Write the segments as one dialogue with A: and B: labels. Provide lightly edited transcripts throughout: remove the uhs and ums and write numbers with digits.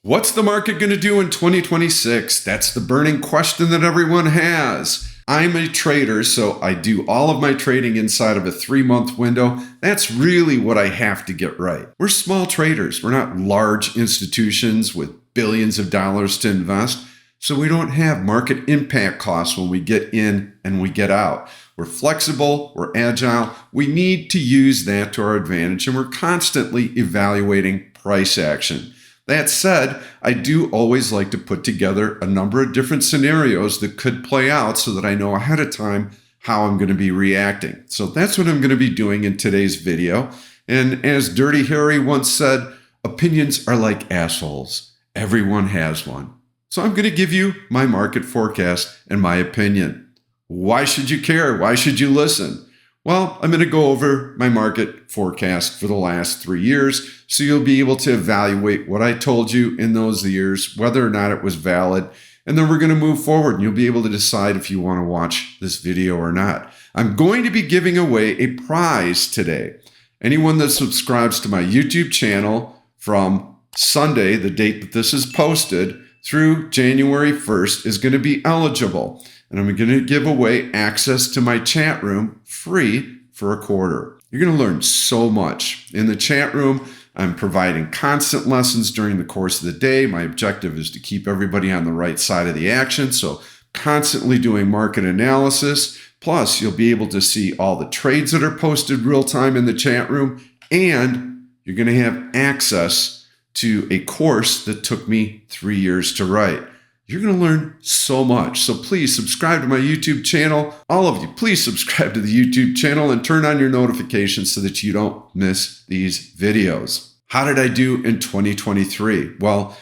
A: What's the market going to do in 2026? That's the burning question that everyone has. I'm a trader, so I do all of my trading inside of a 3-month window. That's really what I have to get right. We're small traders. We're not large institutions with billions of dollars to invest. So we don't have market impact costs when we get in and we get out. We're flexible, we're agile. We need to use that to our advantage, and we're constantly evaluating price action. That said, I do always like to put together a number of different scenarios that could play out so that I know ahead of time how I'm going to be reacting. So that's what I'm going to be doing in today's video. And as Dirty Harry once said, opinions are like assholes. Everyone has one. So I'm going to give you my market forecast and my opinion. Why should you care? Why should you listen? Well, I'm going to go over my market forecast for the last 3 years, so you'll be able to evaluate what I told you in those years, whether or not it was valid, and then we're going to move forward, and you'll be able to decide if you want to watch this video or not. I'm going to be giving away a prize today. Anyone that subscribes to my YouTube channel from Sunday, the date that this is posted, through January 1st is going to be eligible. And I'm going to give away access to my chat room free for a quarter. You're going to learn so much. In the chat room, I'm providing constant lessons during the course of the day. My objective is to keep everybody on the right side of the action. So constantly doing market analysis. Plus, you'll be able to see all the trades that are posted real time in the chat room. And you're going to have access to a course that took me 3 years to write. You're going to learn so much. So please subscribe to my YouTube channel. All of you, please subscribe to the YouTube channel and turn on your notifications so that you don't miss these videos. How did I do in 2023? Well,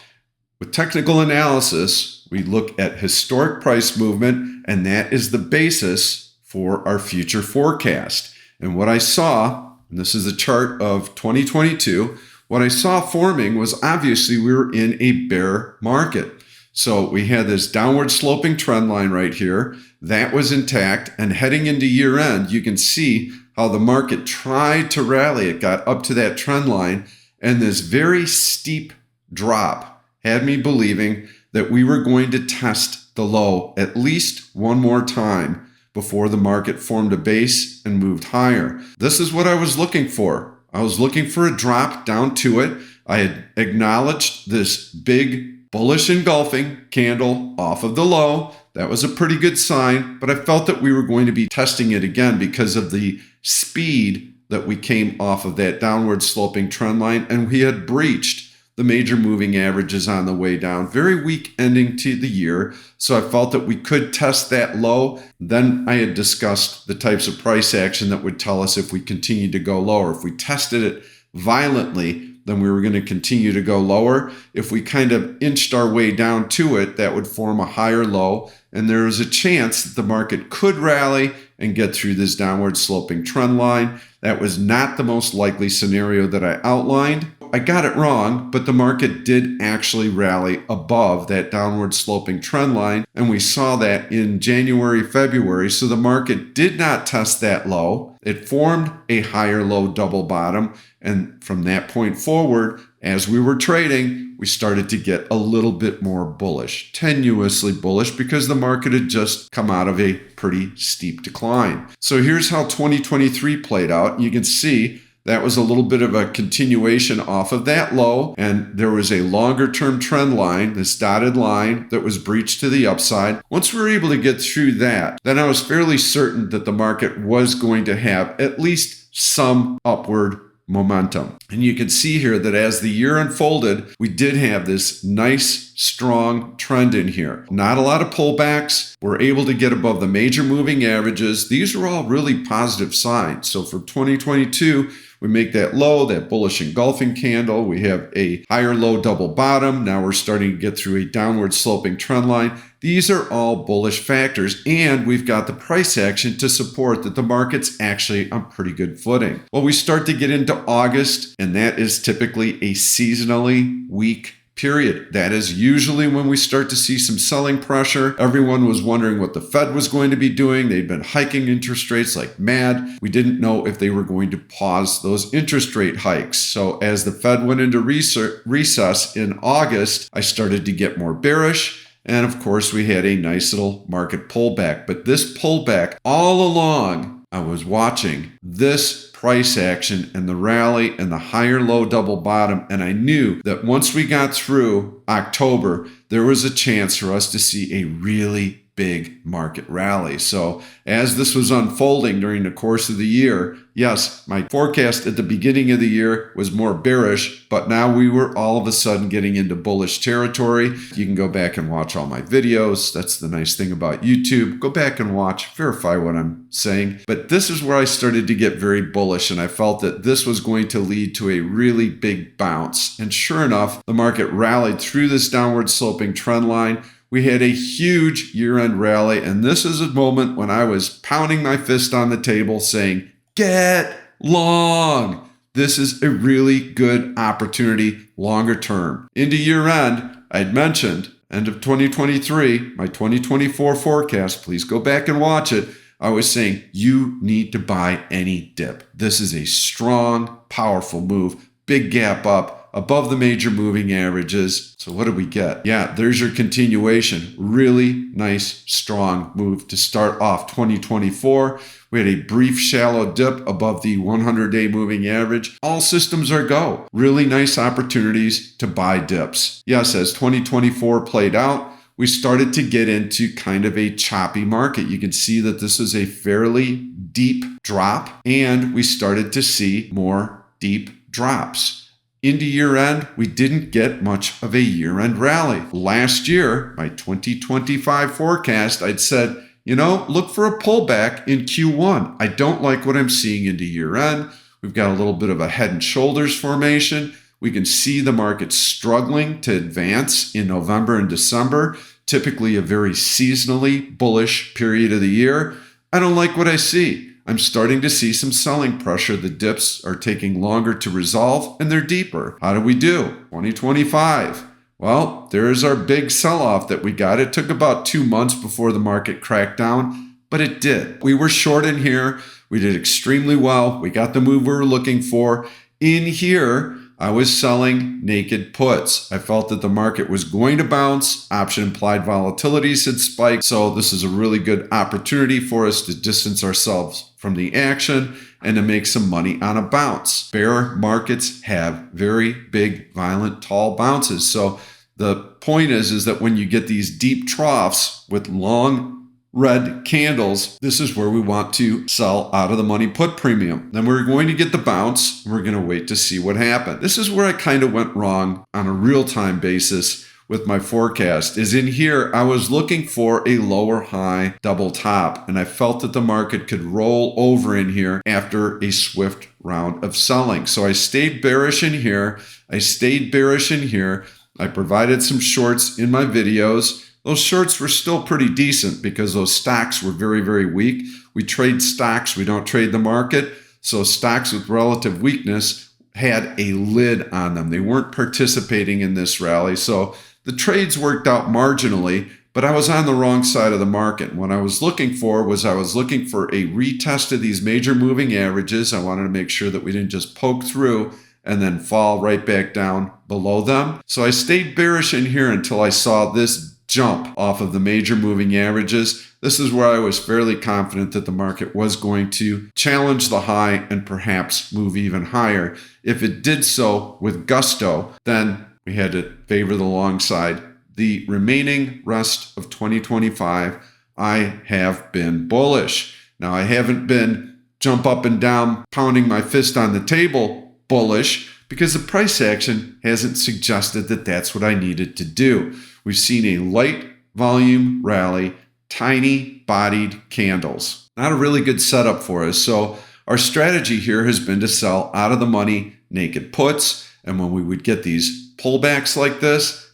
A: with technical analysis, we look at historic price movement, and that is the basis for our future forecast. And what I saw, and this is a chart of 2022, what I saw forming was obviously we were in a bear market. So we had this downward sloping trend line right here. That was intact. And heading into year end, you can see how the market tried to rally. It got up to that trend line. And this very steep drop had me believing that we were going to test the low at least one more time before the market formed a base and moved higher. This is what I was looking for. I was looking for a drop down to it. I had acknowledged this big bullish engulfing candle off of the low. That was a pretty good sign, but I felt that we were going to be testing it again because of the speed that we came off of that downward sloping trend line, and we had breached the major moving averages on the way down. Very weak ending to the year, so I felt that we could test that low. Then I had discussed the types of price action that would tell us if we continued to go lower. If we tested it violently, then we were going to continue to go lower. If we kind of inched our way down to it, that would form a higher low. And there is a chance that the market could rally and get through this downward sloping trend line. That was not the most likely scenario that I outlined. I got it wrong, but the market did actually rally above that downward sloping trend line. And we saw that in January, February. So the market did not test that low. It formed a higher low double bottom. And from that point forward, as we were trading, we started to get a little bit more bullish, tenuously bullish, because the market had just come out of a pretty steep decline. So here's how 2023 played out. You can see that was a little bit of a continuation off of that low, and there was a longer term trend line, this dotted line that was breached to the upside. Once we were able to get through that, then I was fairly certain that the market was going to have at least some upward momentum. And you can see here that as the year unfolded, we did have this nice, strong trend in here. Not a lot of pullbacks. We're able to get above the major moving averages. These are all really positive signs. So for 2022, we make that low, that bullish engulfing candle. We have a higher low double bottom. Now we're starting to get through a downward sloping trend line. These are all bullish factors, and we've got the price action to support that the market's actually on pretty good footing. Well, we start to get into August, and that is typically a seasonally weak period. That is usually when we start to see some selling pressure. Everyone was wondering what the Fed was going to be doing. They'd been hiking interest rates like mad. We didn't know if they were going to pause those interest rate hikes. So as the Fed went into recess in August, I started to get more bearish. And of course, we had a nice little market pullback. But this pullback, all along, I was watching this price action and the rally and the higher low double bottom. And I knew that once we got through October, there was a chance for us to see a really big market rally. So as this was unfolding during the course of the year, yes, my forecast at the beginning of the year was more bearish, but now we were all of a sudden getting into bullish territory. You can go back and watch all my videos. That's the nice thing about YouTube. Go back and watch, verify what I'm saying. But this is where I started to get very bullish, and I felt that this was going to lead to a really big bounce. And sure enough, the market rallied through this downward sloping trend line. We had a huge year-end rally, and this is a moment when I was pounding my fist on the table saying, get long. This is a really good opportunity longer term. Into year-end, I'd mentioned, end of 2023, my 2024 forecast, please go back and watch it. I was saying, you need to buy any dip. This is a strong, powerful move, big gap up, above the major moving averages. So what did we get? Yeah, there's your continuation. Really nice, strong move to start off 2024. We had a brief shallow dip above the 100-day moving average. All systems are go. Really nice opportunities to buy dips. Yes, as 2024 played out, we started to get into kind of a choppy market. You can see that this is a fairly deep drop, and we started to see more deep drops. Into year-end, we didn't get much of a year-end rally. Last year, my 2025 forecast, I'd said, look for a pullback in Q1. I don't like what I'm seeing into year-end. We've got a little bit of a head and shoulders formation. We can see the market struggling to advance in November and December, typically a very seasonally bullish period of the year. I don't like what I see. I'm starting to see some selling pressure. The dips are taking longer to resolve, and they're deeper. How do we do? 2025. Well, there's our big sell-off that we got. It took about 2 months before the market cracked down, but it did. We were short in here. We did extremely well. We got the move we were looking for. In here, I was selling naked puts. I felt that the market was going to bounce. Option implied volatilities had spiked. So this is a really good opportunity for us to distance ourselves from the action and to make some money on a bounce. Bear markets have very big, violent, tall bounces. So the point is that when you get these deep troughs with long red candles, this is where we want to sell out of the money put premium. Then we're going to get the bounce. We're going to wait to see what happened. This is where I kind of went wrong on a real-time basis with my forecast. Is in here, I was looking for a lower high double top, and I felt that the market could roll over in here after a swift round of selling. So I stayed bearish in here. I stayed bearish in here. I provided some shorts in my videos. Those shorts were still pretty decent because those stocks were very, very weak. We trade stocks. We don't trade the market. So stocks with relative weakness had a lid on them. They weren't participating in this rally. So the trades worked out marginally, but I was on the wrong side of the market. What I was looking for was a retest of these major moving averages. I wanted to make sure that we didn't just poke through and then fall right back down below them. So I stayed bearish in here until I saw this jump off of the major moving averages. This is where I was fairly confident that the market was going to challenge the high and perhaps move even higher. If it did so with gusto, then we had to favor the long side. The remaining rest of 2025, I have been bullish. Now, I haven't been jump up and down, pounding my fist on the table bullish, because the price action hasn't suggested that that's what I needed to do. We've seen a light volume rally, tiny bodied candles. Not a really good setup for us. So our strategy here has been to sell out of the money naked puts. And when we would get these pullbacks like this,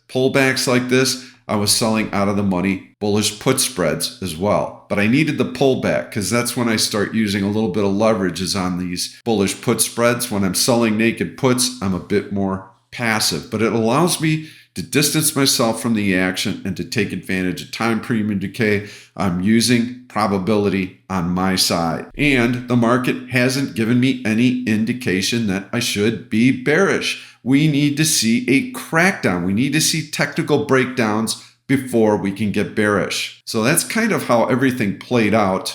A: I was selling out of the money bullish put spreads as well. But I needed the pullback because that's when I start using a little bit of leverage is on these bullish put spreads. When I'm selling naked puts, I'm a bit more passive, but it allows me to distance myself from the action and to take advantage of time premium decay, I'm using probability on my side. And the market hasn't given me any indication that I should be bearish. We need to see a crackdown. We need to see technical breakdowns before we can get bearish. So that's kind of how everything played out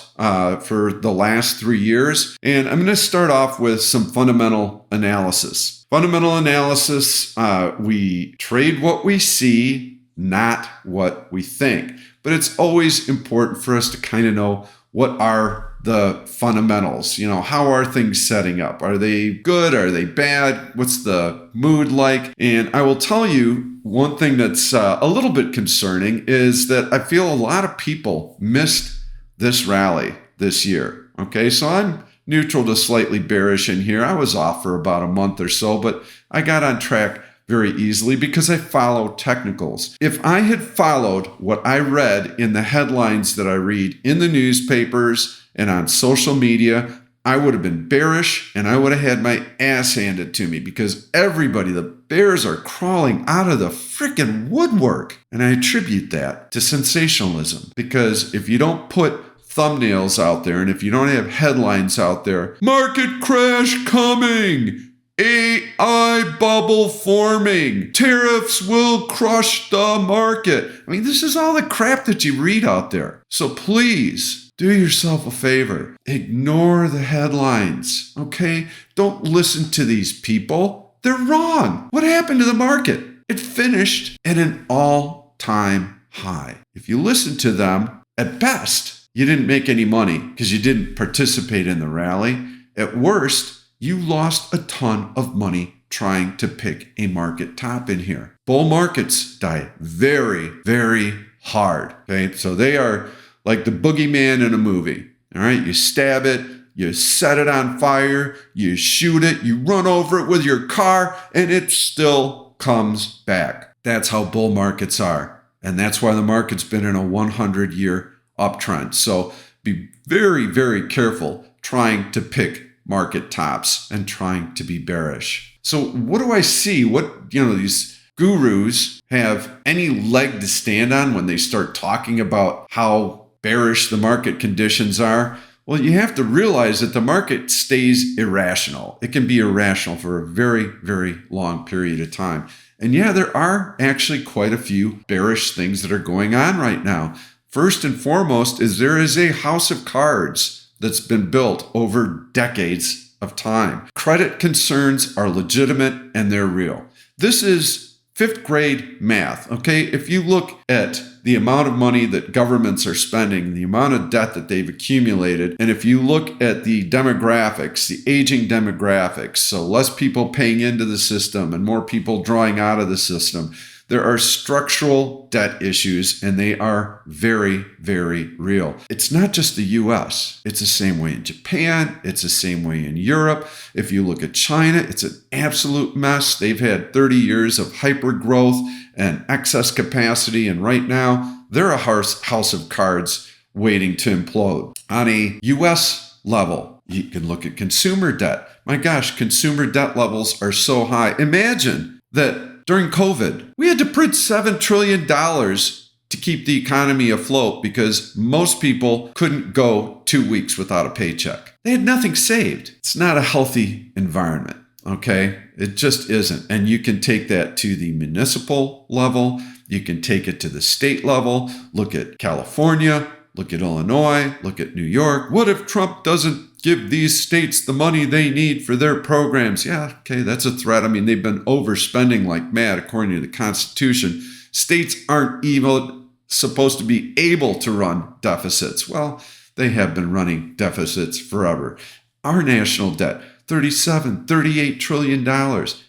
A: for the last 3 years. And I'm going to start off with some fundamental analysis. Fundamental analysis, we trade what we see, not what we think. But it's always important for us to kind of know what are the fundamentals. How are things setting up? Are they good? Are they bad? What's the mood like? And I will tell you, one thing that's a little bit concerning is that I feel a lot of people missed this rally this year. Okay, so I'm neutral to slightly bearish in here. I was off for about a month or so, but I got on track very easily because I follow technicals. If I had followed what I read in the headlines that I read in the newspapers and on social media, I would have been bearish and I would have had my ass handed to me because the bears are crawling out of the freaking woodwork. And I attribute that to sensationalism because if you don't put thumbnails out there and if you don't have headlines out there, market crash coming, AI bubble forming, tariffs will crush the market. I mean, this is all the crap that you read out there. So please do yourself a favor. Ignore the headlines, okay? Don't listen to these people. They're wrong. What happened to the market? It finished at an all-time high. If you listen to them, at best, you didn't make any money because you didn't participate in the rally. At worst, you lost a ton of money trying to pick a market top in here. Bull markets die very, very hard. Okay, so they are like the boogeyman in a movie. All right, you stab it, you set it on fire, you shoot it, you run over it with your car, and it still comes back. That's how bull markets are. And that's why the market's been in a 100-year uptrend. So be very, very careful trying to pick market tops and trying to be bearish. So what do I see? These gurus have any leg to stand on when they start talking about how bearish the market conditions are? Well, you have to realize that the market stays irrational. It can be irrational for a very, very long period of time. And yeah, there are actually quite a few bearish things that are going on right now. First and foremost is there is a house of cards that's been built over decades of time. Credit concerns are legitimate and they're real. This is 5th grade math, okay? If you look at the amount of money that governments are spending, the amount of debt that they've accumulated, and if you look at the demographics, the aging demographics, so less people paying into the system and more people drawing out of the system, there are structural debt issues, and they are very, very real. It's not just the US. It's the same way in Japan. It's the same way in Europe. If you look at China, it's an absolute mess. They've had 30 years of hyper growth and excess capacity, and right now, they're a house of cards waiting to implode. On a US level, you can look at consumer debt. My gosh, consumer debt levels are so high. Imagine that during COVID, we had to print $7 trillion to keep the economy afloat because most people couldn't go 2 weeks without a paycheck. They had nothing saved. It's not a healthy environment, okay? It just isn't. And you can take that to the municipal level. You can take it to the state level. Look at California. Look at Illinois. Look at New York. What if Trump doesn't give these states the money they need for their programs? Yeah, okay, that's a threat. I mean, they've been overspending like mad according to the Constitution. States aren't even supposed to be able to run deficits. Well, they have been running deficits forever. Our national debt, $38 trillion.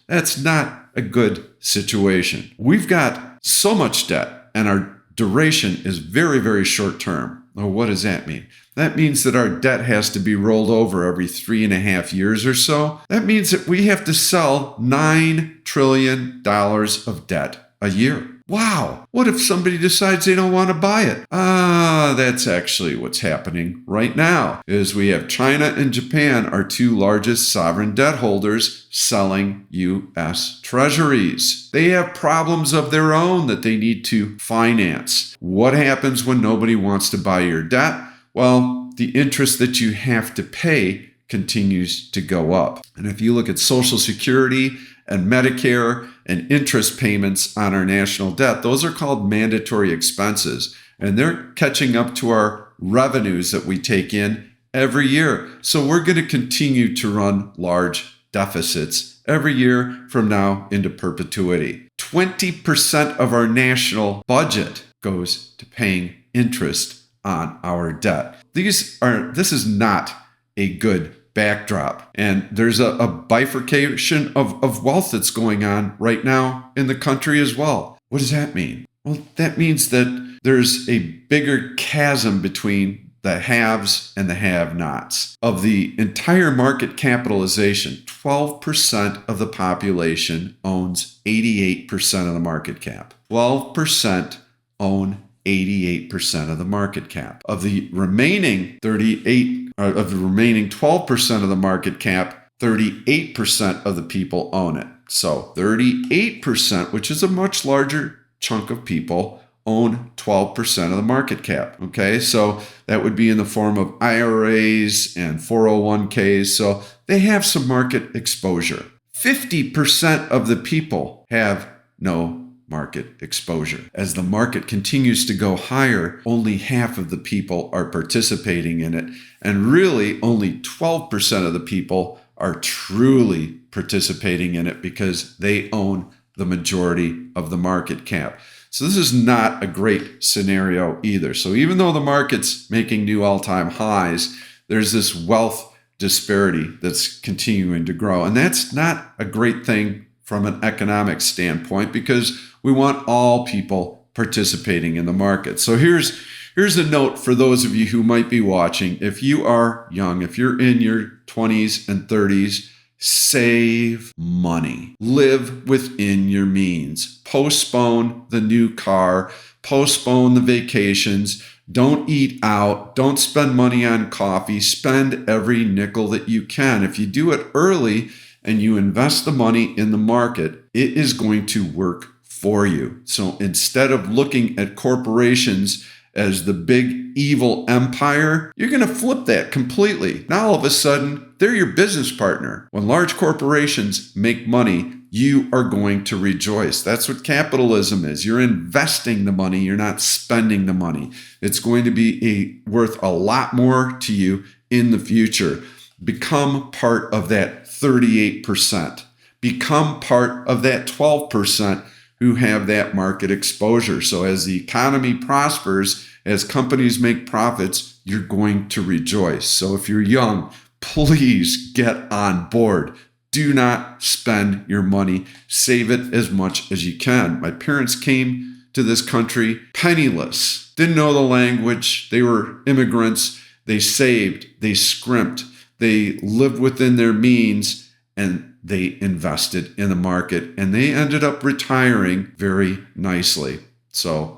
A: That's not a good situation. We've got so much debt and our duration is very, very short term. Well, what does that mean? That means that our debt has to be rolled over every 3.5 years or so. That means that we have to sell $9 trillion of debt a year. Wow, what if somebody decides they don't want to buy it? That's actually what's happening right now, is we have China and Japan, our two largest sovereign debt holders, selling U.S. treasuries. They have problems of their own that they need to finance. What happens when nobody wants to buy your debt? Well, the interest that you have to pay continues to go up. And if you look at Social Security and Medicare and interest payments on our national debt, those are called mandatory expenses. And they're catching up to our revenues that we take in every year. So we're going to continue to run large deficits every year from now into perpetuity. 20% of our national budget goes to paying interest on our debt. This is not a good backdrop. And there's a bifurcation of wealth that's going on right now in the country as well. What does that mean? Well, that means that there's a bigger chasm between the haves and the have-nots. Of the entire market capitalization, 12% of the population owns 88% of the market cap. 12% own 88% of the market cap. Of the remaining 12% of the market cap, 38% of the people own it. So 38%, which is a much larger chunk of people, own 12% of the market cap. Okay, so that would be in the form of IRAs and 401ks. So they have some market exposure. 50% of the people have no market exposure. As the market continues to go higher, only half of the people are participating in it. And really, only 12% of the people are truly participating in it because they own the majority of the market cap. So this is not a great scenario either. So even though the market's making new all-time highs, there's this wealth disparity that's continuing to grow. And that's not a great thing from an economic standpoint, because we want all people participating in the market. So here's a note for those of you who might be watching. If you are young, if you're in your 20s and 30s, save money. Live within your means. Postpone the new car. Postpone the vacations. Don't eat out. Don't spend money on coffee. Spend every nickel that you can. If you do it early and you invest the money in the market, it is going to work for you. So instead of looking at corporations as the big evil empire, you're going to flip that completely. Now all of a sudden, they're your business partner. When large corporations make money, you are going to rejoice. That's what capitalism is. You're investing the money. You're not spending the money. It's going to be worth a lot more to you in the future. Become part of that 38%. Become part of that 12% who have that market exposure. So as the economy prospers, as companies make profits, you're going to rejoice. So if you're young, please get on board. Do not spend your money. Save it as much as you can. My parents came to this country penniless, didn't know the language. They were immigrants. They saved, they scrimped, they lived within their means, and they invested in the market, and they ended up retiring very nicely. So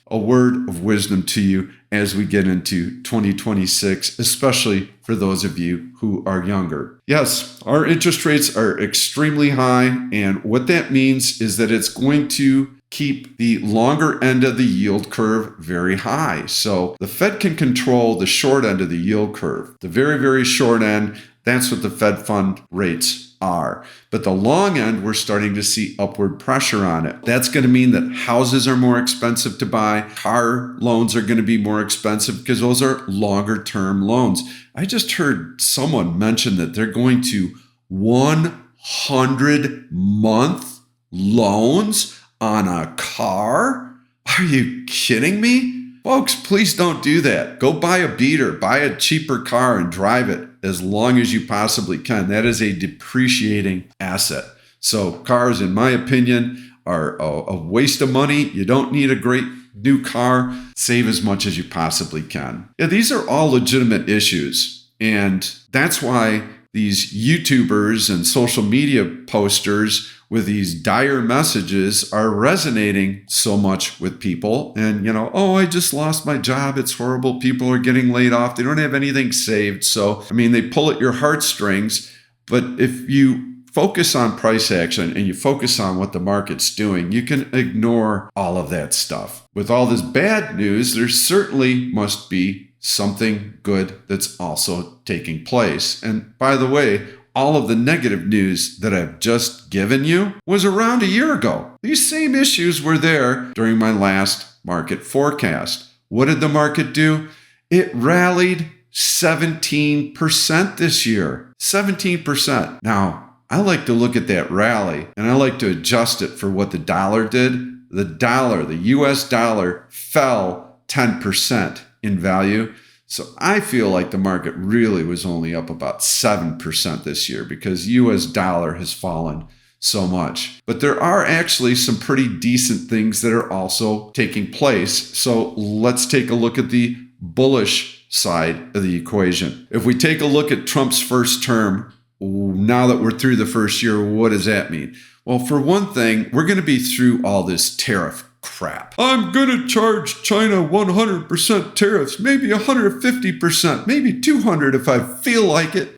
A: a word of wisdom to you as we get into 2026, especially for those of you who are younger. Yes, our interest rates are extremely high, and what that means is that it's going to keep the longer end of the yield curve very high. So the Fed can control the short end of the yield curve. The very, very short end, that's what the Fed fund rates are. But the long end, we're starting to see upward pressure on it. That's going to mean that houses are more expensive to buy. Car loans are going to be more expensive because those are longer term loans. I just heard someone mention that they're going to 100-month loans on a car. Are you kidding me? Folks, please don't do that. Go buy a beater, buy a cheaper car and drive it as long as you possibly can. That is a depreciating asset. So cars, in my opinion, are a waste of money. You don't need a great new car. Save as much as you possibly can. Yeah, these are all legitimate issues. And that's why these YouTubers and social media posters with these dire messages are resonating so much with people. And, oh, I just lost my job. It's horrible. People are getting laid off. They don't have anything saved. So, they pull at your heartstrings. But if you focus on price action and you focus on what the market's doing, you can ignore all of that stuff. With all this bad news, there certainly must be something good that's also taking place. And by the way, all of the negative news that I've just given you was around a year ago. These same issues were there during my last market forecast. What did the market do? It rallied 17% this year. 17%. Now, I like to look at that rally and I like to adjust it for what the dollar did. The US dollar fell 10% in value. So I feel like the market really was only up about 7% this year because US dollar has fallen so much. But there are actually some pretty decent things that are also taking place. So let's take a look at the bullish side of the equation. If we take a look at Trump's first term, now that we're through the first year, what does that mean? Well, for one thing, we're going to be through all this tariff crap. I'm going to charge China 100% tariffs, maybe 150%, maybe 200 if I feel like it.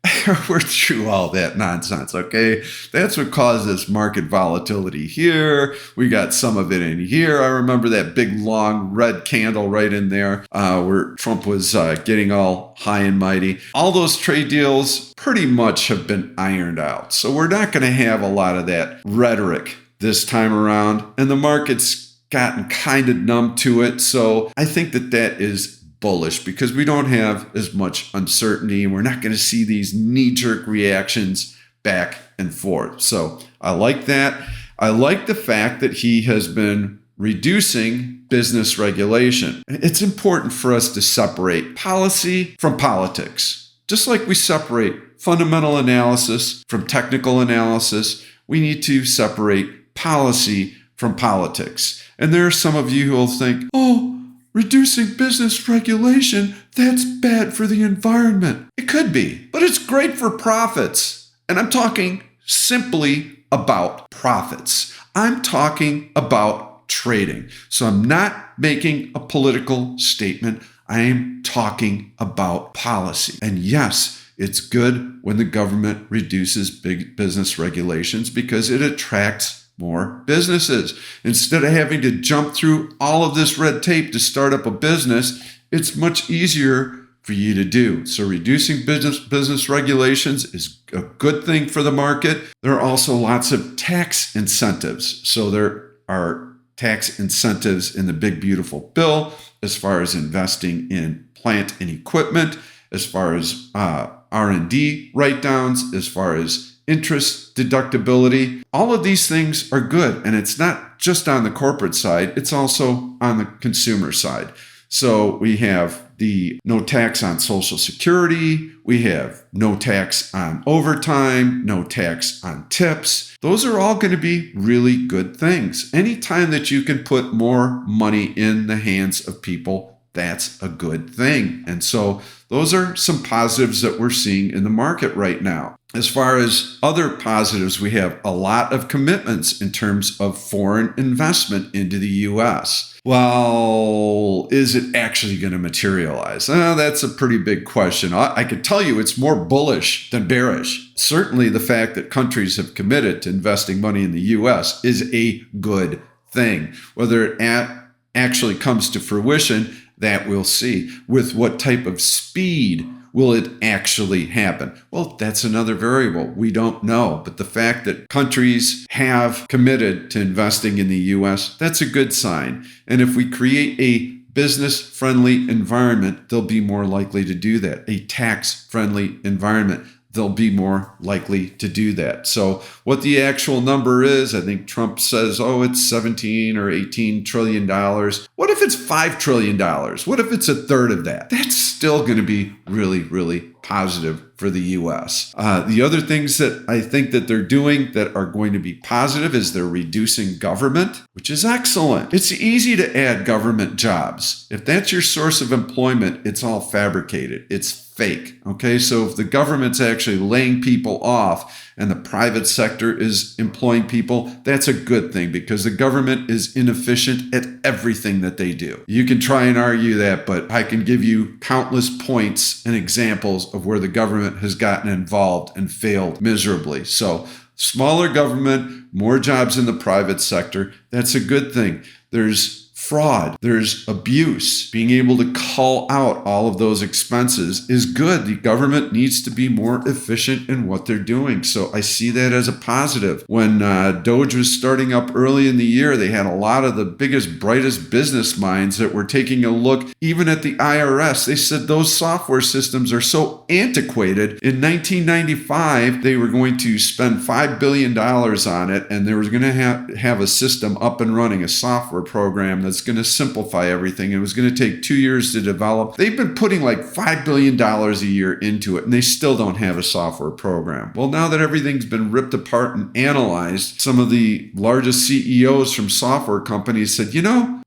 A: We're through all that nonsense, okay? That's what causes market volatility here. We got some of it in here. I remember that big long red candle right in there where Trump was getting all high and mighty. All those trade deals pretty much have been ironed out. So we're not going to have a lot of that rhetoric this time around. And the market's gotten kind of numb to it. So I think that is bullish because we don't have as much uncertainty and we're not going to see these knee-jerk reactions back and forth. So I like that. I like the fact that he has been reducing business regulation. It's important for us to separate policy from politics. Just like we separate fundamental analysis from technical analysis, we need to separate policy from politics. And there are some of you who will think, oh, reducing business regulation, that's bad for the environment. It could be, but it's great for profits. And I'm talking simply about profits. I'm talking about trading. So I'm not making a political statement. I am talking about policy. And yes, it's good when the government reduces big business regulations because it attracts more businesses. Instead of having to jump through all of this red tape to start up a business, it's much easier for you to do. So reducing business regulations is a good thing for the market. There are also lots of tax incentives. So there are tax incentives in the big beautiful bill as far as investing in plant and equipment, as far as R&D write-downs, as far as interest deductibility. All of these things are good. And it's not just on the corporate side, it's also on the consumer side. So we have the no tax on Social Security. We have no tax on overtime, no tax on tips. Those are all going to be really good things. Anytime that you can put more money in the hands of people, that's a good thing. And so those are some positives that we're seeing in the market right now. As far as other positives, we have a lot of commitments in terms of foreign investment into the U.S. Well, is it actually going to materialize? That's a pretty big question. I could tell you it's more bullish than bearish. Certainly the fact that countries have committed to investing money in the U.S. is a good thing. Whether it actually comes to fruition, that we'll see. With what type of speed will it actually happen? Well, that's another variable. We don't know. But the fact that countries have committed to investing in the U.S., that's a good sign. And if we create a business-friendly environment, they'll be more likely to do that. A tax-friendly environment, they'll be more likely to do that. So what the actual number is, I think Trump says, it's 17 or 18 trillion dollars. What if it's $5 trillion? What if it's a third of that? That's still going to be really, really positive for the U.S. The other things that I think that they're doing that are going to be positive is they're reducing government, which is excellent. It's easy to add government jobs. If that's your source of employment, it's all fabricated. It's fake. Okay, so if the government's actually laying people off and the private sector is employing people, that's a good thing because the government is inefficient at everything that they do. You can try and argue that, but I can give you countless points and examples of where the government has gotten involved and failed miserably. So smaller government, more jobs in the private sector, that's a good thing. There's fraud, there's abuse. Being able to call out all of those expenses is good. The government needs to be more efficient in what they're doing. So I see that as a positive. When Doge was starting up early in the year, they had a lot of the biggest, brightest business minds that were taking a look even at the IRS. They said those software systems are so antiquated. In 1995, they were going to spend $5 billion on it, and they were going to have a system up and running, a software program that's going to simplify everything. It was going to take 2 years to develop. They've been putting like $5 billion a year into it, and they still don't have a software program. Well, now that everything's been ripped apart and analyzed, some of the largest CEOs from software companies said,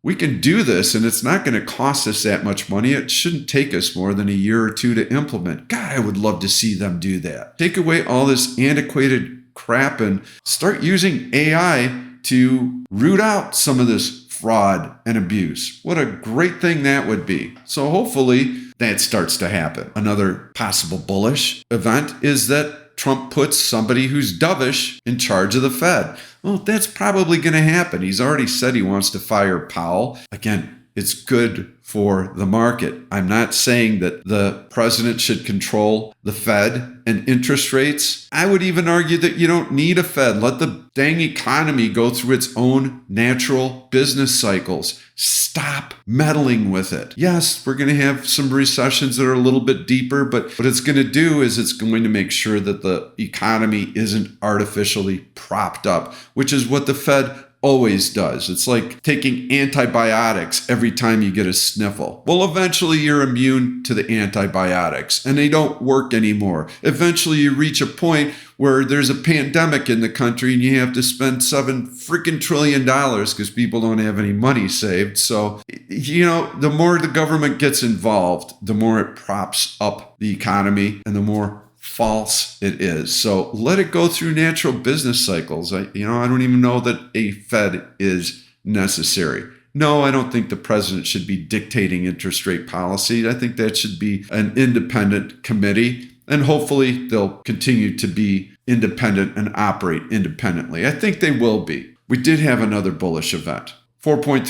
A: we can do this, and it's not going to cost us that much money. It shouldn't take us more than a year or two to implement. God, I would love to see them do that. Take away all this antiquated crap and start using AI to root out some of this fraud and abuse. What a great thing that would be. So hopefully that starts to happen. Another possible bullish event is that Trump puts somebody who's dovish in charge of the Fed. Well, that's probably going to happen. He's already said he wants to fire Powell. Again, it's good for the market. I'm not saying that the president should control the Fed and interest rates. I would even argue that you don't need a Fed. Let the dang economy go through its own natural business cycles. Stop meddling with it. Yes, we're going to have some recessions that are a little bit deeper, but what it's going to do is it's going to make sure that the economy isn't artificially propped up, which is what the Fed always does. It's like taking antibiotics every time you get a sniffle. Well, eventually you're immune to the antibiotics and they don't work anymore. Eventually you reach a point where there's a pandemic in the country and you have to spend $7 trillion because people don't have any money saved. So, the more the government gets involved, the more it props up the economy and the more false it is. So let it go through natural business cycles. I don't even know that a Fed is necessary. No, I don't think the president should be dictating interest rate policy. I think that should be an independent committee, and hopefully they'll continue to be independent and operate independently. I think they will be. We did have another bullish event, 4.3%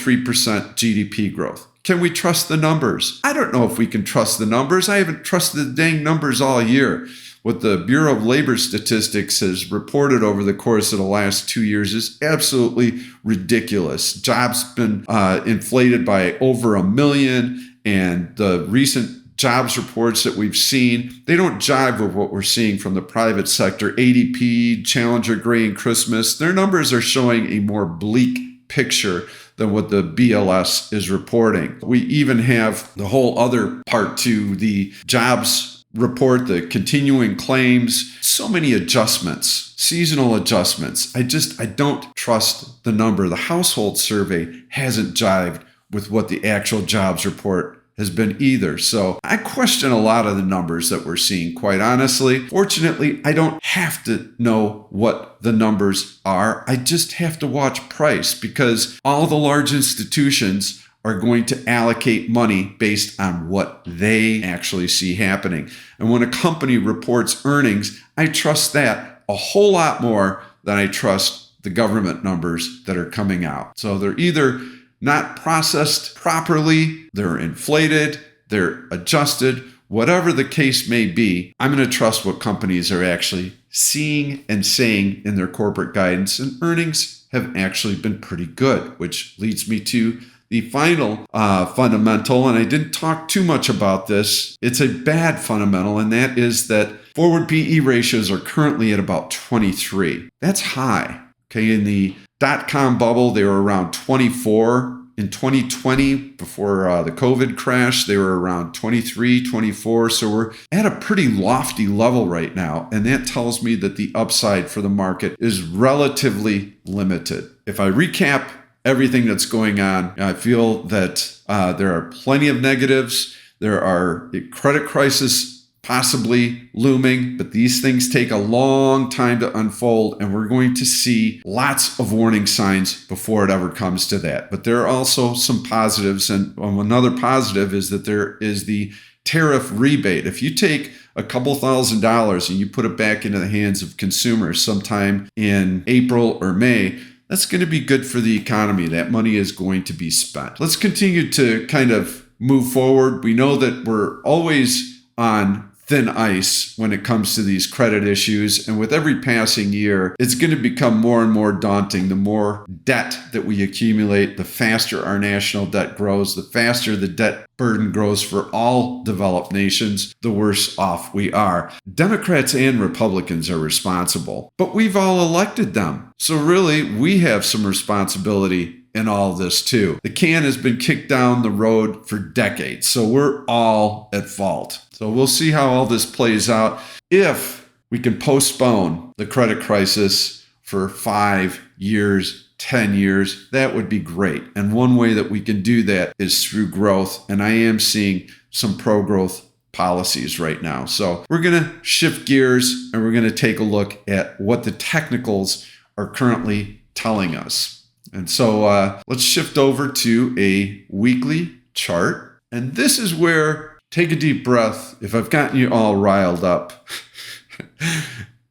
A: GDP growth. Can we trust the numbers? I don't know if we can trust the numbers. I haven't trusted the dang numbers all year. What the Bureau of Labor Statistics has reported over the course of the last 2 years is absolutely ridiculous. Jobs been inflated by over 1 million, and the recent jobs reports that we've seen, they don't jive with what we're seeing from the private sector. ADP, Challenger, Gray, and Christmas, their numbers are showing a more bleak picture than what the BLS is reporting. We even have the whole other part to the jobs report, the continuing claims, so many adjustments, seasonal adjustments. I don't trust the number. The household survey hasn't jived with what the actual jobs report has been either. So I question a lot of the numbers that we're seeing, quite honestly. Fortunately, I don't have to know what the numbers are. I just have to watch price, because all the large institutions are going to allocate money based on what they actually see happening. And when a company reports earnings, I trust that a whole lot more than I trust the government numbers that are coming out. So they're either not processed properly, they're inflated, they're adjusted, whatever the case may be. I'm going to trust what companies are actually seeing and saying in their corporate guidance, and earnings have actually been pretty good, which leads me to the final fundamental, and I didn't talk too much about this. It's a bad fundamental, and that is that forward PE ratios are currently at about 23. That's high. Okay, in the dot-com bubble, they were around 24. In 2020, before the COVID crash, they were around 23, 24. So we're at a pretty lofty level right now. And that tells me that the upside for the market is relatively limited. If I recap everything that's going on, I feel that there are plenty of negatives. There are credit crisis possibly looming, but these things take a long time to unfold, and we're going to see lots of warning signs before it ever comes to that. But there are also some positives, and another positive is that there is the tariff rebate. If you take a couple $1,000s and you put it back into the hands of consumers sometime in April or May, that's going to be good for the economy. That money is going to be spent. Let's continue to kind of move forward. We know that we're always on thin ice when it comes to these credit issues. And with every passing year, it's going to become more and more daunting. The more debt that we accumulate, the faster our national debt grows, the faster the debt burden grows for all developed nations, the worse off we are. Democrats and Republicans are responsible, but we've all elected them. So really, we have some responsibility in all this too. The can has been kicked down the road for decades, so we're all at fault. So we'll see how all this plays out. If we can postpone the credit crisis for 5 years, 10 years, that would be great. And one way that we can do that is through growth. And I am seeing some pro-growth policies right now. So we're going to shift gears and we're going to take a look at what the technicals are currently telling us. And so let's shift over to a weekly chart. And this is where, take a deep breath if I've gotten you all riled up.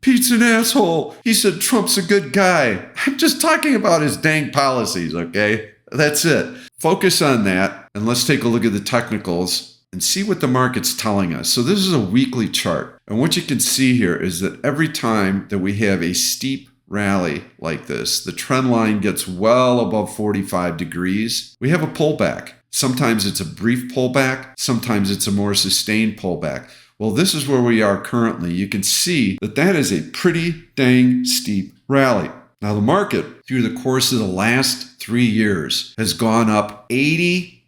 A: Pete's an asshole. He said Trump's a good guy. I'm just talking about his dang policies, okay? That's it. Focus on that, and let's take a look at the technicals and see what the market's telling us. So this is a weekly chart. And what you can see here is that every time that we have a steep rally like this, the trend line gets well above 45 degrees. We have a pullback. Sometimes it's a brief pullback. Sometimes it's a more sustained pullback. Well, this is where we are currently. You can see that that is a pretty dang steep rally. Now, the market through the course of the last 3 years has gone up 80%.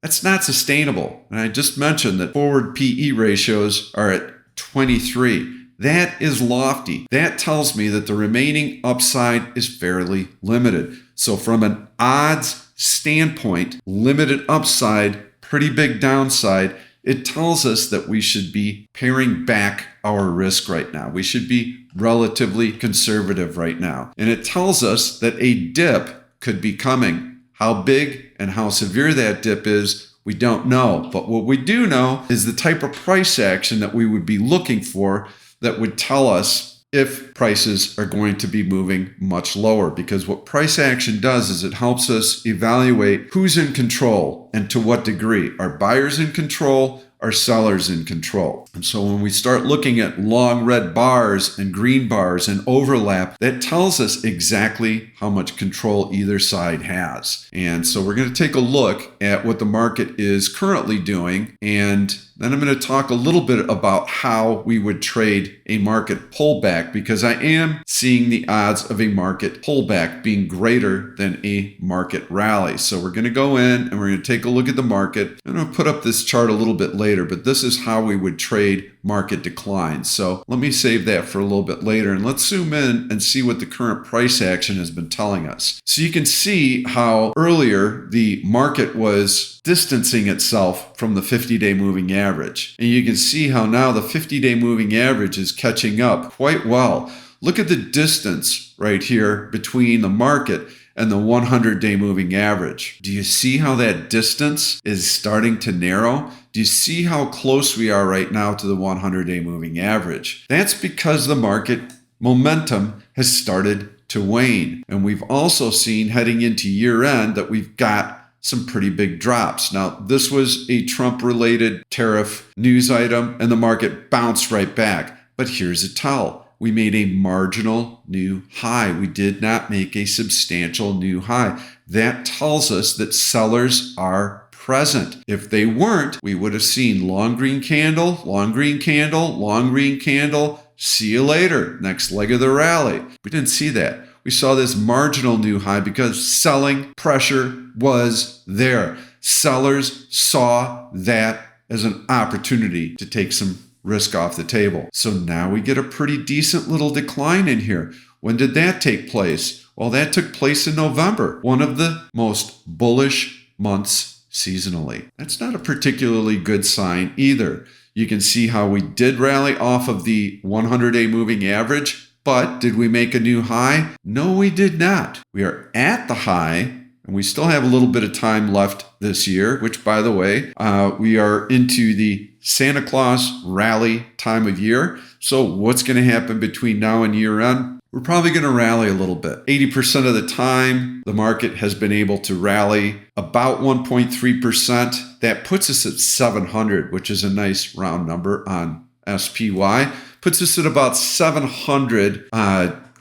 A: That's not sustainable. And I just mentioned that forward PE ratios are at 23. That is lofty. That tells me that the remaining upside is fairly limited. So from an odds standpoint, limited upside, pretty big downside, it tells us that we should be paring back our risk right now. We should be relatively conservative right now. And it tells us that a dip could be coming. How big and how severe that dip is, we don't know. But what we do know is the type of price action that we would be looking for that would tell us if prices are going to be moving much lower. Because what price action does is it helps us evaluate who's in control and to what degree. Are buyers in control? Are sellers in control? And so when we start looking at long red bars and green bars and overlap, that tells us exactly how much control either side has. And so we're going to take a look at what the market is currently doing, and then I'm going to talk a little bit about how we would trade a market pullback, because I am seeing the odds of a market pullback being greater than a market rally. So we're going to go in and we're going to take a look at the market. I'm going to put up this chart a little bit later, but this is how we would trade market declines. So let me save that for a little bit later, and let's zoom in and see what the current price action has been telling us. So you can see how earlier the market was distancing itself from the 50-day moving average. And you can see how now the 50-day moving average is catching up quite well. Look at the distance right here between the market and the 100-day moving average. Do you see how that distance is starting to narrow? Do you see how close we are right now to the 100-day moving average? That's because the market momentum has started to wane. And we've also seen heading into year end that we've got some pretty big drops. Now, this was a Trump-related tariff news item, and the market bounced right back. But here's a tell. We made a marginal new high. We did not make a substantial new high. That tells us that sellers are present. If they weren't, we would have seen long green candle, long green candle, long green candle. See you later. Next leg of the rally. We didn't see that. We saw this marginal new high because selling pressure was there. Sellers saw that as an opportunity to take some risk off the table. So now we get a pretty decent little decline in here. When did that take place? Well, that took place in November, one of the most bullish months seasonally. That's not a particularly good sign either. You can see how we did rally off of the 100-day moving average, but did we make a new high? No, we did not. We are at the high, and we still have a little bit of time left this year, which, by the way, we are into the Santa Claus rally time of year. So what's going to happen between now and year end? We're probably going to rally a little bit. 80% of the time, the market has been able to rally about 1.3%. That puts us at 700, which is a nice round number on SPY. Puts us at about 700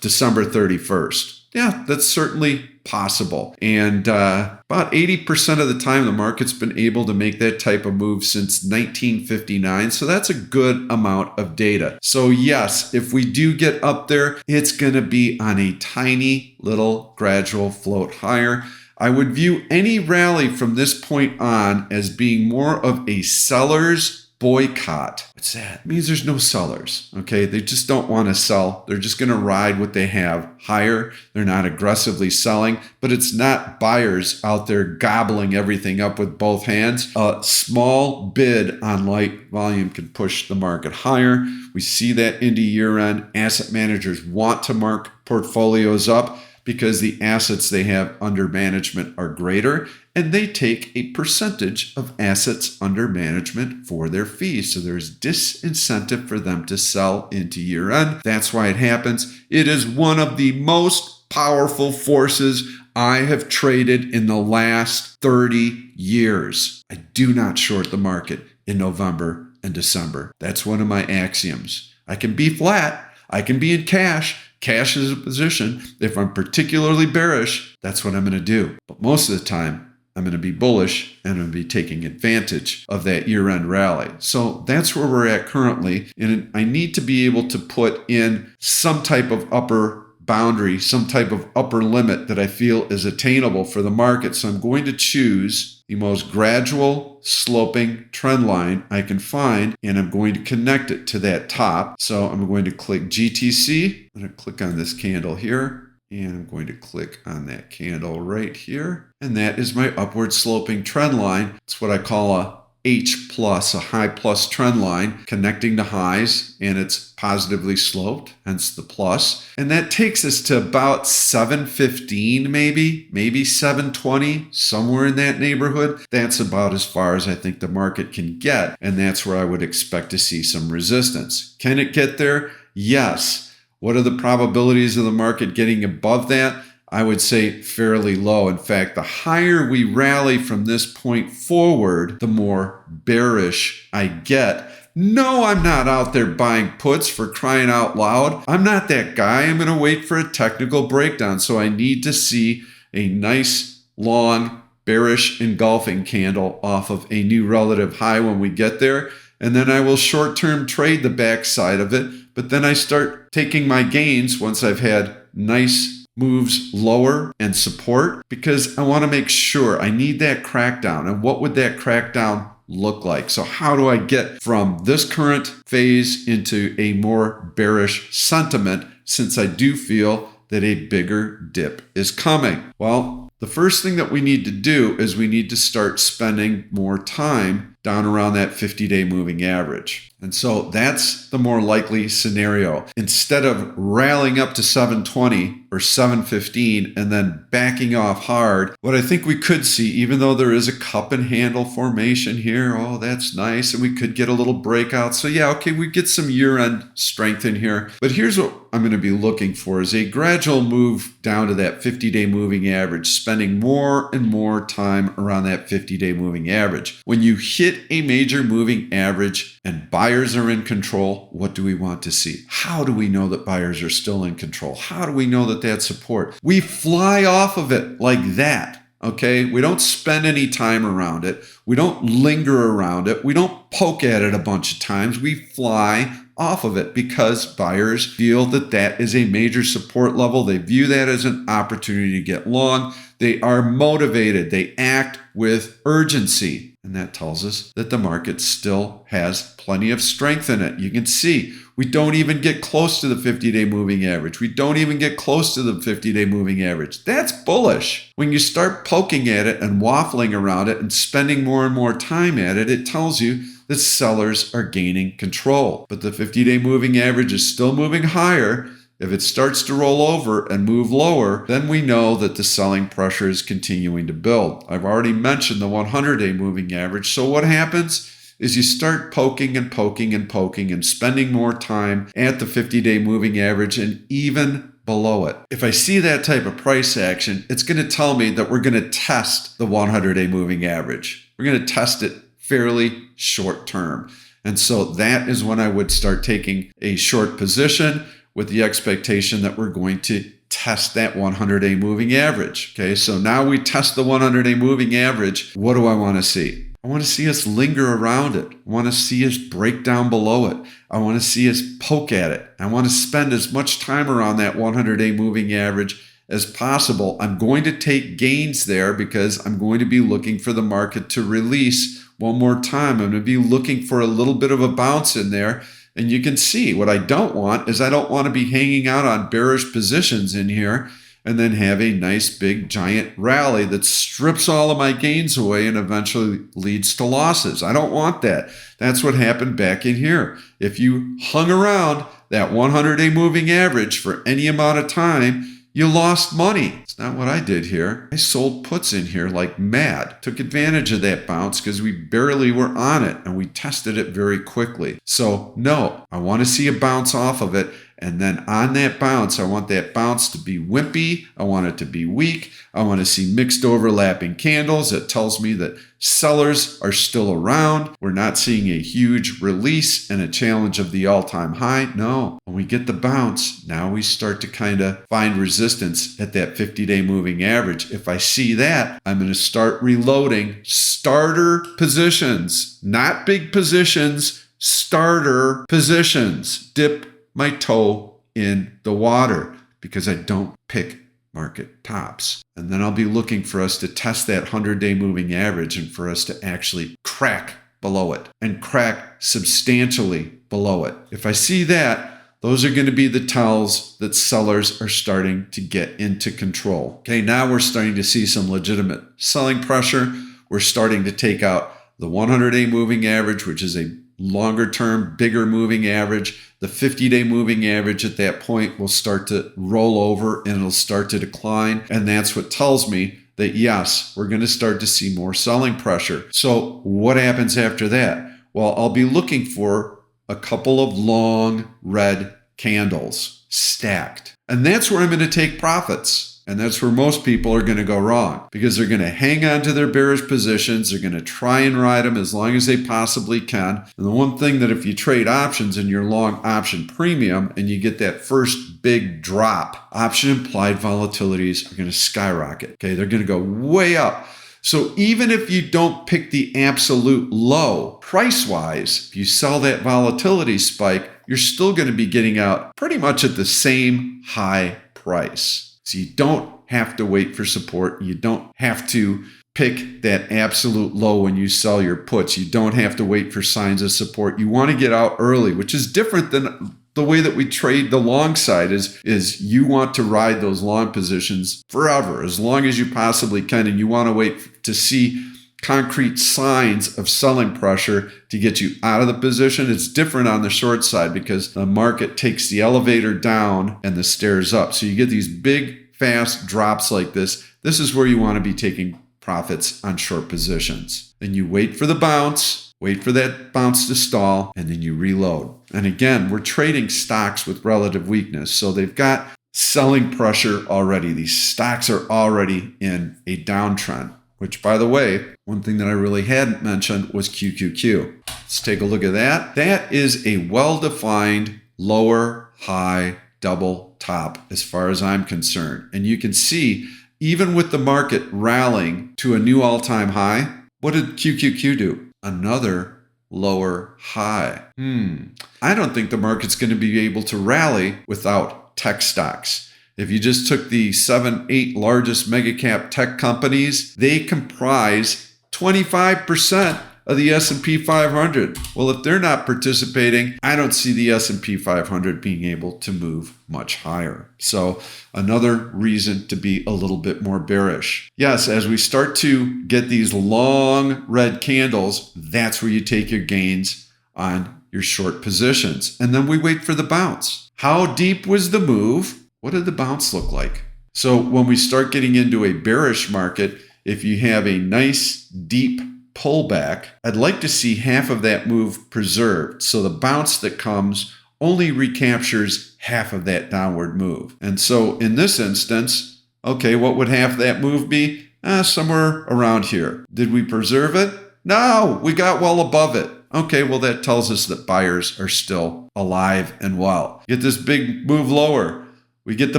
A: December 31st. Yeah, that's certainly possible. And about 80% of the time, the market's been able to make that type of move since 1959. So that's a good amount of data. So yes, if we do get up there, it's going to be on a tiny little gradual float higher. I would view any rally from this point on as being more of a seller's boycott. What's that? It means there's no sellers. Okay. They just don't want to sell. They're just going to ride what they have higher. They're not aggressively selling, but it's not buyers out there gobbling everything up with both hands. A small bid on light volume can push the market higher. We see that into year end. Asset managers want to mark portfolios up because the assets they have under management are greater, and they take a percentage of assets under management for their fees. So there's disincentive for them to sell into year end. That's why it happens. It is one of the most powerful forces I have traded in the last 30 years. I do not short the market in November and December. That's one of my axioms. I can be flat. I can be in cash. Cash is a position. If I'm particularly bearish, that's what I'm going to do. But most of the time, I'm going to be bullish and I'm going to be taking advantage of that year-end rally. So that's where we're at currently. And I need to be able to put in some type of upper boundary, some type of upper limit that I feel is attainable for the market. So I'm going to choose the most gradual sloping trend line I can find, and I'm going to connect it to that top. So I'm going to click GTC. I'm going to click on this candle here, and I'm going to click on that candle right here. And that is my upward sloping trend line. It's what I call a H plus, a high plus trend line connecting to highs, and it's positively sloped, hence the plus. And that takes us to about 715, maybe 720, somewhere in that neighborhood. That's about as far as I think the market can get, and that's where I would expect to see some resistance. Can it get there? Yes. What are the probabilities of the market getting above that? I would say fairly low. In fact, the higher we rally from this point forward, the more bearish I get. No, I'm not out there buying puts, for crying out loud. I'm not that guy. I'm going to wait for a technical breakdown. So I need to see a nice, long, bearish engulfing candle off of a new relative high when we get there. And then I will short-term trade the backside of it. But then I start taking my gains once I've had nice moves lower and support, because I want to make sure I need that crackdown. And what would that crackdown look like? So how do I get from this current phase into a more bearish sentiment, since I do feel that a bigger dip is coming? Well, the first thing that we need to do is we need to start spending more time down around that 50-day moving average. And so that's the more likely scenario. Instead of rallying up to 720 or 715 and then backing off hard, what I think we could see, even though there is a cup and handle formation here, oh, that's nice, and we could get a little breakout. So yeah, okay, we get some year-end strength in here. But here's what I'm going to be looking for is a gradual move down to that 50-day moving average, spending more and more time around that 50-day moving average. When you hit a major moving average and buyers are in control, what do we want to see? How do we know that buyers are still in control? How do we know that that's support? We fly off of it like that. Okay, we don't spend any time around it. We don't linger around it. We don't poke at it a bunch of times. We fly off of it because buyers feel that that is a major support level. They view that as an opportunity to get long. They are motivated. They act with urgency. And that tells us that the market still has plenty of strength in it. You can see we don't even get close to the 50-day moving average. We don't even get close to the 50-day moving average. That's bullish. When you start poking at it and waffling around it and spending more and more time at it, it tells you that sellers are gaining control. But the 50-day moving average is still moving higher. If it starts to roll over and move lower, then we know that the selling pressure is continuing to build. I've already mentioned the 100-day moving average. So what happens is you start poking and poking and poking and spending more time at the 50-day moving average and even below it. If I see that type of price action, it's going to tell me that we're going to test the 100-day moving average. We're going to test it fairly short term. And so that is when I would start taking a short position with the expectation that we're going to test that 100-day moving average. Okay, so now we test the 100-day moving average. What do I want to see? I want to see us linger around it. I want to see us break down below it. I want to see us poke at it. I want to spend as much time around that 100-day moving average as possible. I'm going to take gains there because I'm going to be looking for the market to release one more time. I'm going to be looking for a little bit of a bounce in there. And you can see what I don't want is I don't want to be hanging out on bearish positions in here and then have a nice big giant rally that strips all of my gains away and eventually leads to losses. I don't want that. That's what happened back in here. If you hung around that 100-day moving average for any amount of time, you lost money. It's not what I did here. I sold puts in here like mad. Took advantage of that bounce because we barely were on it and we tested it very quickly. So no, I want to see a bounce off of it. And then on that bounce, I want that bounce to be wimpy. I want it to be weak. I want to see mixed overlapping candles. It tells me that sellers are still around. We're not seeing a huge release and a challenge of the all-time high. No, when we get the bounce, now we start to kind of find resistance at that 50-day moving average. If I see that, I'm going to start reloading starter positions, not big positions, starter positions. Dip my toe in the water because I don't pick market tops. And then I'll be looking for us to test that 100-day moving average and for us to actually crack below it and crack substantially below it. If I see that, those are going to be the tells that sellers are starting to get into control. Okay, now we're starting to see some legitimate selling pressure. We're starting to take out the 100-day moving average, which is a longer term, bigger moving average. The 50-day moving average at that point will start to roll over and it'll start to decline. And that's what tells me that yes, we're going to start to see more selling pressure. So what happens after that? Well, I'll be looking for a couple of long red candles stacked. And that's where I'm going to take profits. And that's where most people are going to go wrong because they're going to hang on to their bearish positions. They're going to try and ride them as long as they possibly can. And the one thing that if you trade options and you're long option premium and you get that first big drop, option implied volatilities are going to skyrocket. Okay, they're going to go way up. So even if you don't pick the absolute low price-wise, if you sell that volatility spike, you're still going to be getting out pretty much at the same high price. So you don't have to wait for support. You don't have to pick that absolute low when you sell your puts. You don't have to wait for signs of support. You want to get out early, which is different than the way that we trade the long side is you want to ride those long positions forever, as long as you possibly can. And you want to wait to see concrete signs of selling pressure to get you out of the position. It's different on the short side because the market takes the elevator down and the stairs up. So you get these big, fast drops like this. This is where you want to be taking profits on short positions. Then you wait for the bounce, wait for that bounce to stall, and then you reload. And again, we're trading stocks with relative weakness. So they've got selling pressure already. These stocks are already in a downtrend. Which, by the way, one thing that I really hadn't mentioned was QQQ. Let's take a look at that. That is a well-defined lower high double top as far as I'm concerned. And you can see, even with the market rallying to a new all-time high, what did QQQ do? Another lower high. I don't think the market's going to be able to rally without tech stocks. If you just took the 7, 8 largest mega cap tech companies, they comprise 25% of the S&P 500? Well, if they're not participating, I don't see the S&P 500 being able to move much higher. So another reason to be a little bit more bearish. Yes, as we start to get these long red candles, that's where you take your gains on your short positions. And then we wait for the bounce. How deep was the move? What did the bounce look like? So when we start getting into a bearish market, if you have a nice deep pullback, I'd like to see half of that move preserved. So the bounce that comes only recaptures half of that downward move. And so in this instance, okay, what would half that move be? Somewhere around here. Did we preserve it? No, we got well above it. Okay, well, that tells us that buyers are still alive and well. Get this big move lower. We get the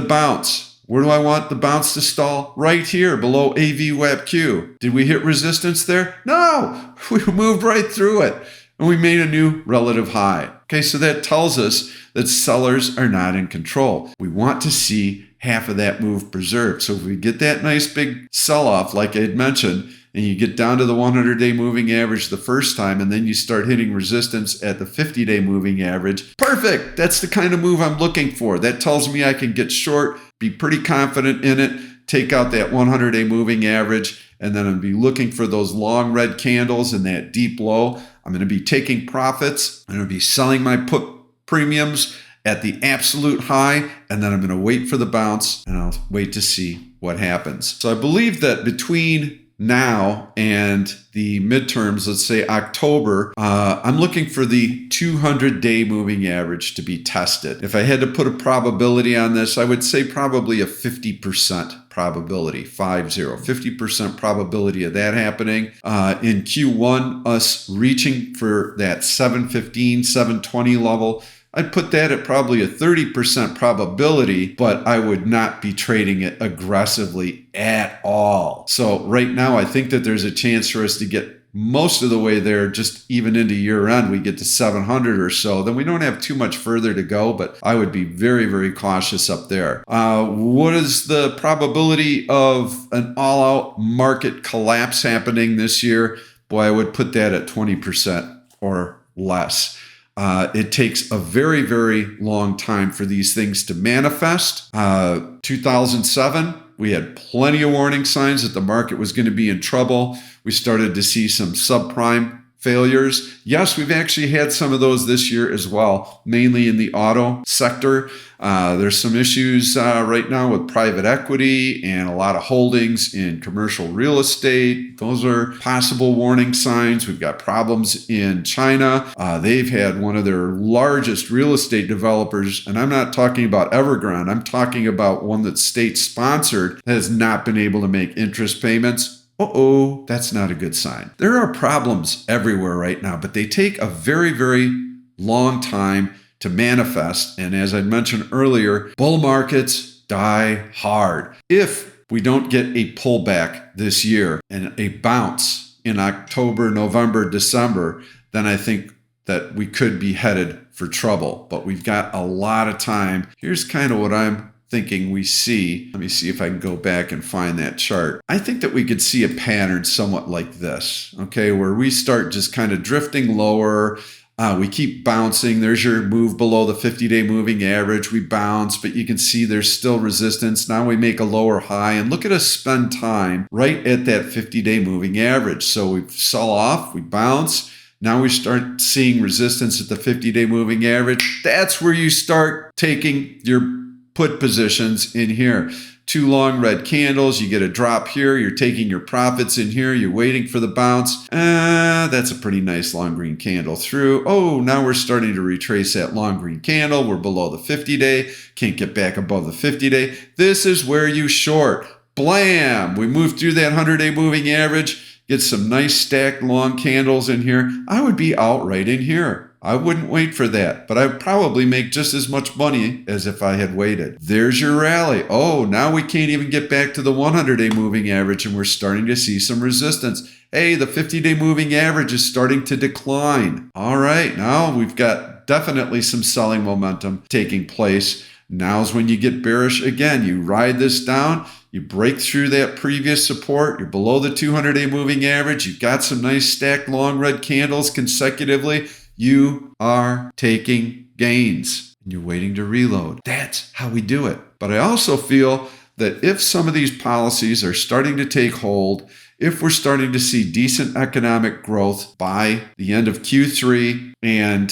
A: bounce. Where do I want the bounce to stall? Right here, below AVWAP-Q. Did we hit resistance there? No, we moved right through it. And we made a new relative high. Okay, so that tells us that sellers are not in control. We want to see half of that move preserved. So if we get that nice big sell-off, like I had mentioned, and you get down to the 100-day moving average the first time, and then you start hitting resistance at the 50-day moving average. Perfect! That's the kind of move I'm looking for. That tells me I can get short, be pretty confident in it, take out that 100-day moving average, and then I'll be looking for those long red candles and that deep low. I'm going to be taking profits. I'm going to be selling my put premiums at the absolute high, and then I'm going to wait for the bounce, and I'll wait to see what happens. So I believe that between now and the midterms, let's say October, I'm looking for the 200-day moving average to be tested. If I had to put a probability on this, I would say probably a 50% probability, 50% probability of that happening. In Q1, us reaching for that 715, 720 level, I'd put that at probably a 30% probability, but I would not be trading it aggressively at all. So right now, I think that there's a chance for us to get most of the way there, just even into year end, we get to 700 or so. Then we don't have too much further to go, but I would be very, very cautious up there. What is the probability of an all-out market collapse happening this year? Boy, I would put that at 20% or less. It takes a very, very long time for these things to manifest. 2007, we had plenty of warning signs that the market was going to be in trouble. We started to see some subprime failures. Yes, we've actually had some of those this year as well, mainly in the auto sector. There's some issues right now with private equity and a lot of holdings in commercial real estate. Those are possible warning signs. We've got problems in China. They've had one of their largest real estate developers, and I'm not talking about Evergrande. I'm talking about one that's state-sponsored that has not been able to make interest payments. Uh-oh, that's not a good sign. There are problems everywhere right now, but they take a very, very long time to manifest. And as I mentioned earlier, bull markets die hard. If we don't get a pullback this year and a bounce in October, November, December, then I think that we could be headed for trouble. But we've got a lot of time. Here's kind of what I'm thinking we see. Let me see if I can go back and find that chart. I think that we could see a pattern somewhat like this, okay, where we start just kind of drifting lower. We keep bouncing. There's your move below the 50-day moving average. We bounce, but you can see there's still resistance. Now we make a lower high, and look at us spend time right at that 50-day moving average. So we sell off, we bounce. Now we start seeing resistance at the 50-day moving average. That's where you start taking your put positions in here. Two long red candles, you get a drop here, you're taking your profits in here, you're waiting for the bounce. That's a pretty nice long green candle through. Oh, now we're starting to retrace that long green candle. We're below the 50-day, can't get back above the 50-day. This is where you short. Blam! We move through that 100-day moving average, get some nice stacked long candles in here. I would be out right in here. I wouldn't wait for that, but I'd probably make just as much money as if I had waited. There's your rally. Oh, now we can't even get back to the 100-day moving average, and we're starting to see some resistance. Hey, the 50-day moving average is starting to decline. All right, now we've got definitely some selling momentum taking place. Now's when you get bearish again. You ride this down. You break through that previous support. You're below the 200-day moving average. You've got some nice stacked long red candles consecutively. You are taking gains and you're waiting to reload. That's how we do it. But I also feel that if some of these policies are starting to take hold, if we're starting to see decent economic growth by the end of Q3 and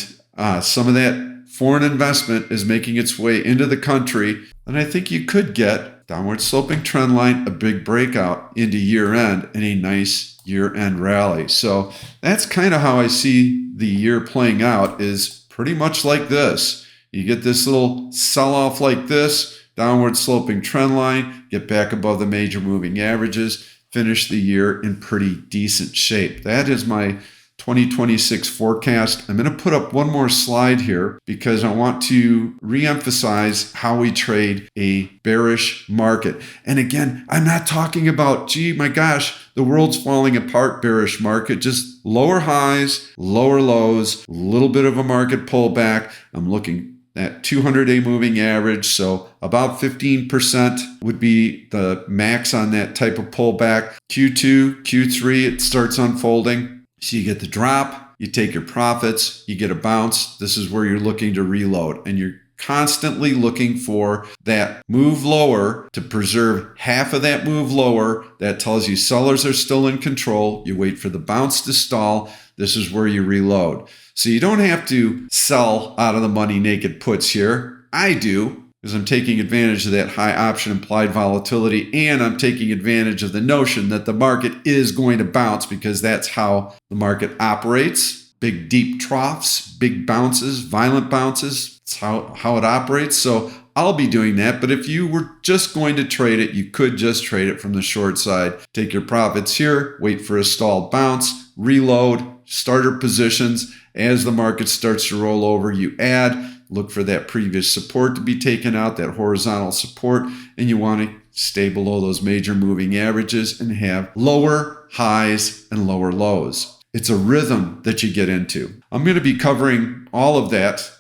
A: some of that foreign investment is making its way into the country, then I think you could get downward sloping trend line, a big breakout into year end, and a nice year end rally. So that's kind of how I see the year playing out, is pretty much like this. You get this little sell off like this, downward sloping trend line, get back above the major moving averages, finish the year in pretty decent shape. That is my 2026 forecast. I'm going to put up one more slide here because I want to reemphasize how we trade a bearish market. And again, I'm not talking about, gee, my gosh, the world's falling apart bearish market, just lower highs, lower lows, a little bit of a market pullback. I'm looking at 200-day moving average, so about 15% would be the max on that type of pullback. Q2, Q3, it starts unfolding. So you get the drop, you take your profits, you get a bounce. This is where you're looking to reload, and you're constantly looking for that move lower to preserve half of that move lower. That tells you sellers are still in control. You wait for the bounce to stall. This is where you reload. So you don't have to sell out of the money naked puts here. I do, because I'm taking advantage of that high option implied volatility, and I'm taking advantage of the notion that the market is going to bounce, because that's how the market operates. Big deep troughs, big bounces, violent bounces. It's how it operates. So I'll be doing that. But if you were just going to trade it, you could just trade it from the short side. Take your profits here, wait for a stalled bounce, reload, starter positions. As the market starts to roll over, you add, look for that previous support to be taken out, that horizontal support, and you want to stay below those major moving averages and have lower highs and lower lows. It's a rhythm that you get into. I'm going to be covering all of that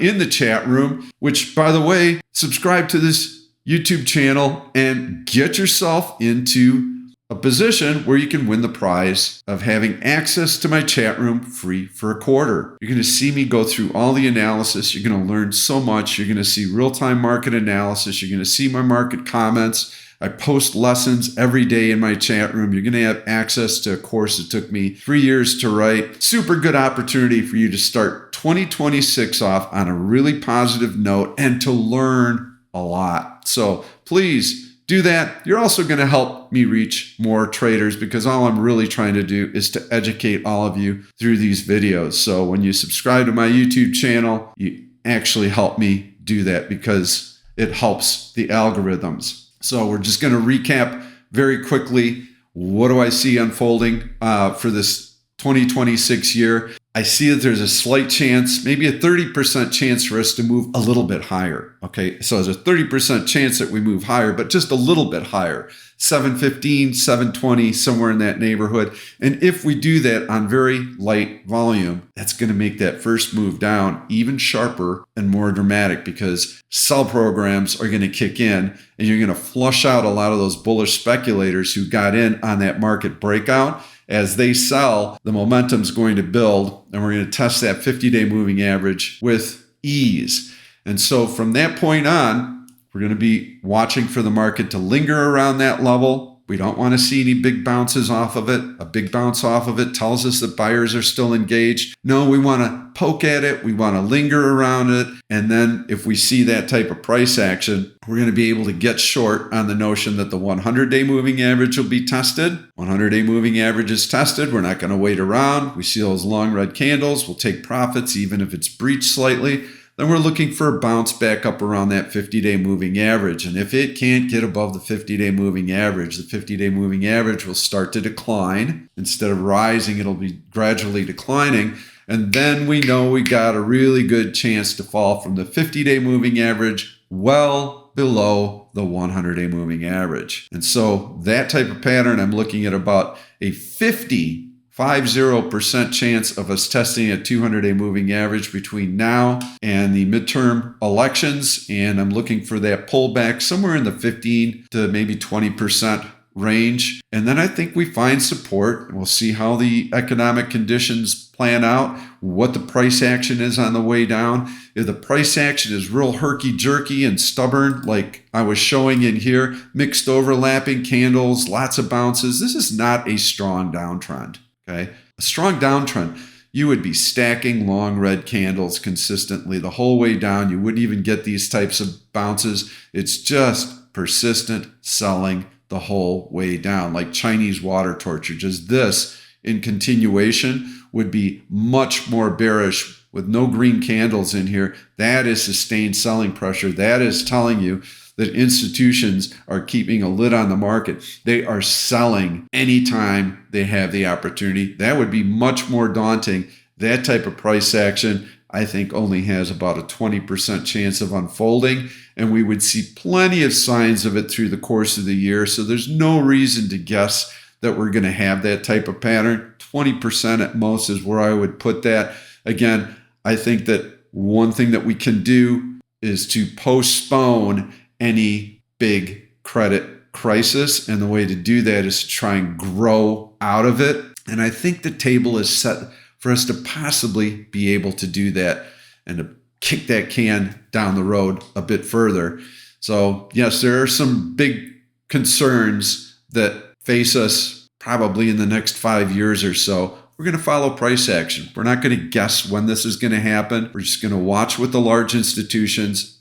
A: in the chat room, which, by the way, subscribe to this YouTube channel and get yourself into a position where you can win the prize of having access to my chat room free for a quarter. You're going to see me go through all the analysis. You're going to learn so much. You're going to see real-time market analysis. You're going to see my market comments. I post lessons every day in my chat room. You're going to have access to a course that took me 3 years to write. Super good opportunity for you to start 2026 off on a really positive note and to learn a lot. So please do that. You're also going to help me reach more traders, because all I'm really trying to do is to educate all of you through these videos. So when you subscribe to my YouTube channel, you actually help me do that, because it helps the algorithms. So we're just going to recap very quickly. What do I see unfolding for this 2026 year? I see that there's a slight chance, maybe a 30% chance for us to move a little bit higher. Okay, so there's a 30% chance that we move higher, but just a little bit higher. 715, 720, somewhere in that neighborhood. And if we do that on very light volume, that's going to make that first move down even sharper and more dramatic, because sell programs are going to kick in, and you're going to flush out a lot of those bullish speculators who got in on that market breakout. As they sell, the momentum's going to build, and we're going to test that 50-day moving average with ease. And so from that point on, we're going to be watching for the market to linger around that level. We don't want to see any big bounces off of it. A big bounce off of it tells us that buyers are still engaged. No, we want to poke at it. We want to linger around it. And then if we see that type of price action, we're going to be able to get short on the notion that the 100-day moving average will be tested. 100-day moving average is tested. We're not going to wait around. We see those long red candles. We'll take profits even if it's breached slightly. Then we're looking for a bounce back up around that 50-day moving average. And if it can't get above the 50-day moving average, the 50-day moving average will start to decline. Instead of rising, it'll be gradually declining. And then we know we got a really good chance to fall from the 50-day moving average well below the 100-day moving average. And so that type of pattern, I'm looking at about a 50 50% chance of us testing a 200-day moving average between now and the midterm elections. And I'm looking for that pullback somewhere in the 15 to maybe 20% range. And then I think we find support. We'll see how the economic conditions plan out, what the price action is on the way down. If the price action is real herky-jerky and stubborn, like I was showing in here, mixed overlapping candles, lots of bounces, this is not a strong downtrend. Okay, a strong downtrend, you would be stacking long red candles consistently the whole way down. You wouldn't even get these types of bounces. It's just persistent selling the whole way down, like Chinese water torture. Just this in continuation would be much more bearish with no green candles in here. That is sustained selling pressure. That is telling you that institutions are keeping a lid on the market. They are selling anytime they have the opportunity. That would be much more daunting. That type of price action, I think, only has about a 20% chance of unfolding, and we would see plenty of signs of it through the course of the year. So there's no reason to guess that we're going to have that type of pattern. 20% at most is where I would put that. Again, I think that one thing that we can do is to postpone any big credit crisis. And the way to do that is to try and grow out of it. And I think the table is set for us to possibly be able to do that and to kick that can down the road a bit further. So yes, there are some big concerns that face us probably in the next 5 years or so. We're going to follow price action. We're not going to guess when this is going to happen. We're just going to watch what the large institutions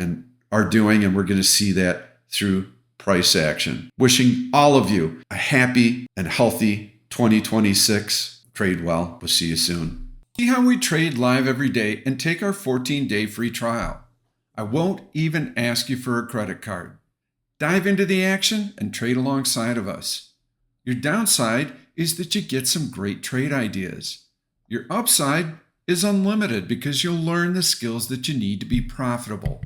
A: are doing, and we're going to see that through price action. Wishing all of you a happy and healthy 2026. Trade well. We'll see you soon. See how we trade live every day and take our 14-day free trial. I won't even ask you for a credit card. Dive into the action and trade alongside of us. Your downside is that you get some great trade ideas. Your upside is unlimited because you'll learn the skills that you need to be profitable.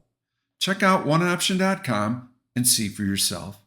A: Check out OneOption.com and see for yourself.